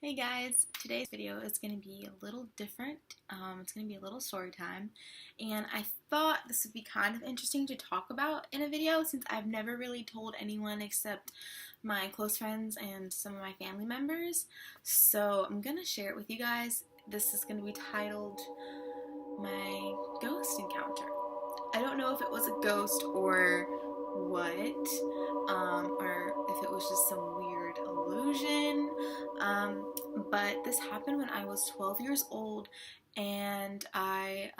Hey guys, today's video is going to be a little different. It's going to be a little story time, and I thought this would be kind of interesting to talk about in a video since I've never really told anyone except my close friends and some of my family members. So I'm going to share it with you guys. This is going to be titled My Ghost Encounter. I don't know if it was a ghost or what, or if it was just some weird illusion. But this happened when I was 12 years old, and I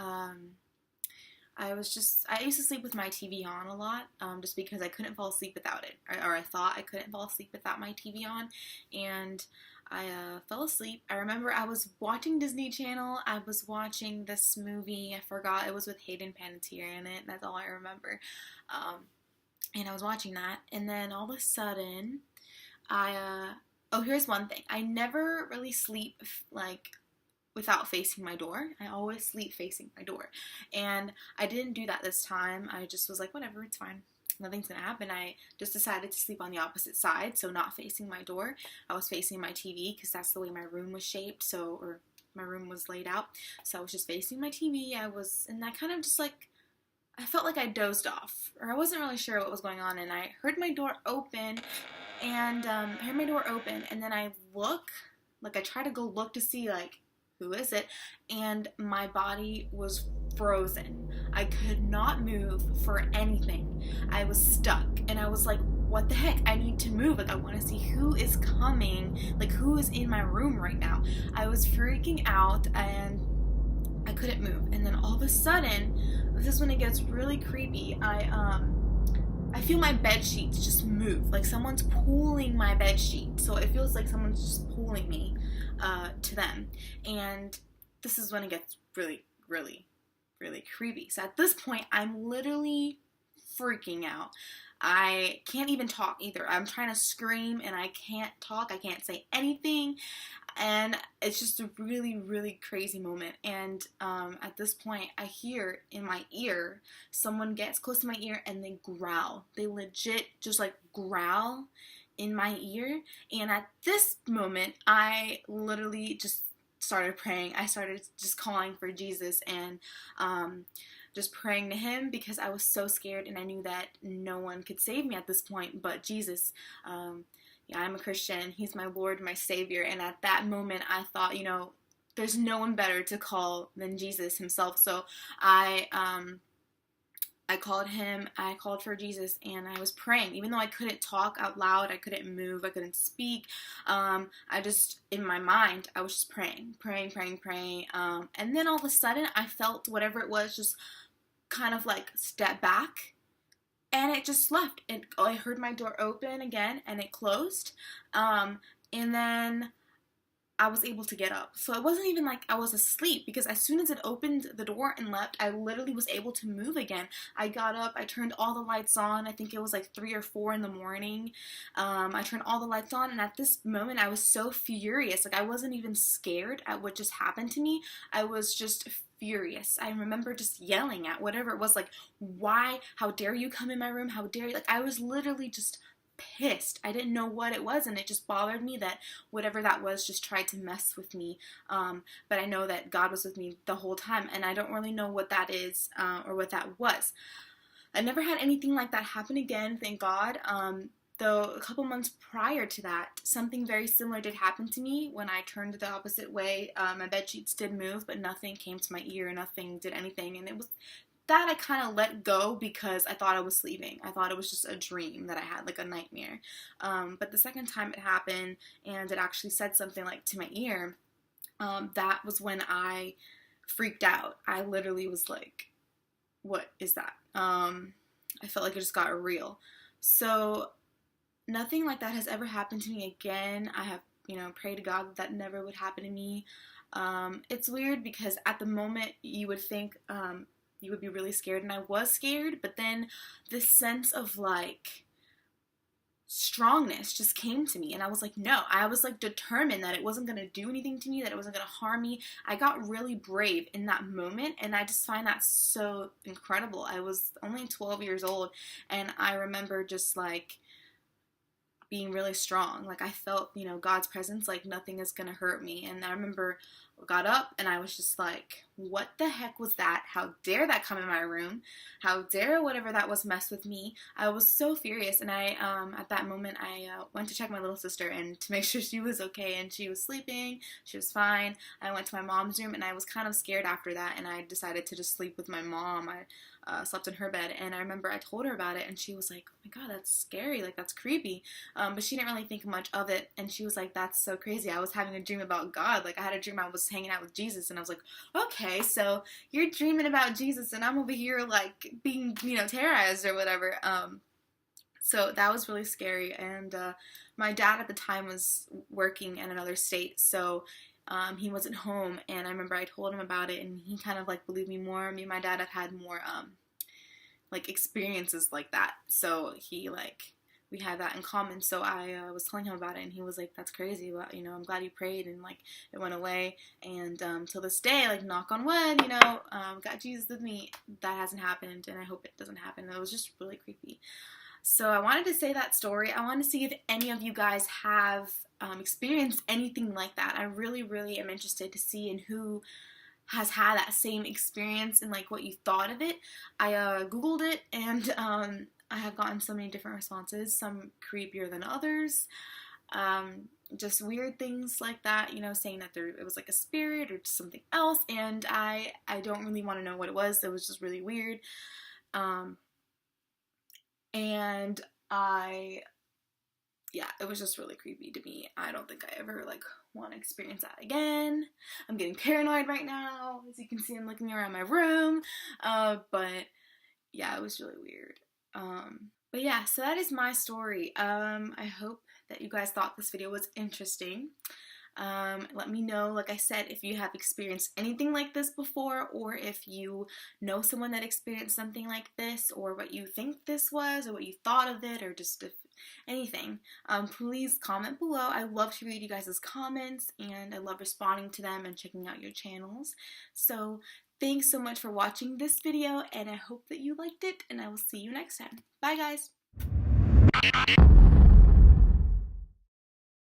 used to sleep with my TV on a lot, just because I couldn't fall asleep without it, or I thought I couldn't fall asleep without my TV on, and I fell asleep. I remember I was watching Disney Channel. I was watching this movie. I forgot it was with Hayden Panettiere in it. That's all I remember. And I was watching that, and then all of a sudden, oh, here's one thing. I never really sleep like without facing my door. I always sleep facing my door, and I didn't do that this time. I just was like, whatever, it's fine. Nothing's gonna happen. I just decided to sleep on the opposite side, so not facing my door. I was facing my TV because that's the way my room was shaped, or my room was laid out. So I was just facing my TV. And I kind of just like, I felt like I dozed off, or I wasn't really sure what was going on, and I heard my door open, and then I I try to go look to see, like, who is it, and my body was frozen. I could not move for anything. I was stuck, and I was like, what the heck? I need to move. Like, I want to see who is coming, like, who is in my room right now. I was freaking out, and I couldn't move. And then all of a sudden, this is when it gets really creepy. I feel my bed sheets just move, like someone's pulling my bed sheet. So it feels like someone's just pulling me to them. And this is when it gets really, really, really creepy. So at this point, I'm literally freaking out. I can't even talk either. I'm trying to scream and I can't talk. I can't say anything. And it's just a really, really crazy moment. And at this point, I hear in my ear, someone gets close to my ear and they growl. They legit just like growl in my ear. And at this moment, I literally just started praying. I started just calling for Jesus and just praying to him because I was so scared and I knew that no one could save me at this point but Jesus. I'm a Christian. He's my Lord, my Savior. And at that moment, I thought, there's no one better to call than Jesus himself. So I called him. I called for Jesus, and I was praying. Even though I couldn't talk out loud, I couldn't move, I couldn't speak. In my mind, I was just praying. And then all of a sudden, I felt whatever it was just kind of like step back. And it just left. I heard my door open again, and it closed. And then I was able to get up. So it wasn't even like I was asleep, because as soon as it opened the door and left, I literally was able to move again. I got up, I turned all the lights on. I think it was like 3 or 4 in the morning. I turned all the lights on, and at this moment, I was so furious. Like, I wasn't even scared at what just happened to me. I was just furious. I remember just yelling at whatever it was, like, why? How dare you come in my room? How dare you? Like, I was literally just pissed. I didn't know what it was, and it just bothered me that whatever that was just tried to mess with me. But I know that God was with me the whole time, and I don't really know what that is, or what that was. I never had anything like that happen again, thank God. Though a couple months prior to that, something very similar did happen to me when I turned the opposite way. My bed sheets did move, but nothing came to my ear, nothing did anything, and it was that I kind of let go because I thought I was sleeping. I thought it was just a dream that I had, like a nightmare. But the second time it happened, and it actually said something like to my ear, that was when I freaked out. I literally was like, what is that? I felt like it just got real. So nothing like that has ever happened to me again. I have, prayed to God that never would happen to me. It's weird because at the moment you would think you would be really scared, and I was scared, but then this sense of like strongness just came to me, and I was like, no. I was like determined that it wasn't going to do anything to me, that it wasn't going to harm me. I got really brave in that moment, and I just find that so incredible. I was only 12 years old, and I remember just like being really strong. Like, I felt, you know, God's presence, like nothing is gonna hurt me. And I remember I got up and I was just like, what the heck was that? How dare that come in my room? How dare whatever that was mess with me? I was so furious, and I at that moment I went to check my little sister and to make sure she was okay, and she was sleeping. She was fine. I went to my mom's room, and I was kind of scared after that, and I decided to just sleep with my mom. I slept in her bed, and I remember I told her about it, and she was like, oh my god, that's scary, like that's creepy, but she didn't really think much of it, and she was like, that's so crazy, I was having a dream about God, like I had a dream I was hanging out with Jesus, and I was like, okay, so you're dreaming about Jesus, and I'm over here like being, you know, terrorized or whatever. So that was really scary, and my dad at the time was working in another state, so he wasn't home, and I remember I told him about it, and he kind of like believed me more. Me and my dad have had more like experiences like that, so we had that in common. So I was telling him about it, and he was like, that's crazy, but you know, I'm glad you prayed, and like it went away. And till this day, like knock on wood, you know, got Jesus with me, that hasn't happened, and I hope it doesn't happen. It was just really creepy. So I wanted to say that story. I want to see if any of you guys have experienced anything like that. I really, really am interested to see in who has had that same experience and like what you thought of it. I Googled it, and I have gotten so many different responses, some creepier than others. Just weird things like that, you know, saying that it was like a spirit or just something else, and I don't really want to know what it was. It was just really weird. And yeah, it was just really creepy to me. I don't think I ever like want to experience that again. I'm getting paranoid right now. As you can see, I'm looking around my room. But yeah, it was really weird. But yeah, so that is my story. I hope that you guys thought this video was interesting. Let me know, like I said, if you have experienced anything like this before, or if you know someone that experienced something like this, or what you think this was, or what you thought of it, or just if anything. Please comment below. I love to read you guys' comments, and I love responding to them and checking out your channels. So thanks so much for watching this video, and I hope that you liked it, and I will see you next time. Bye guys!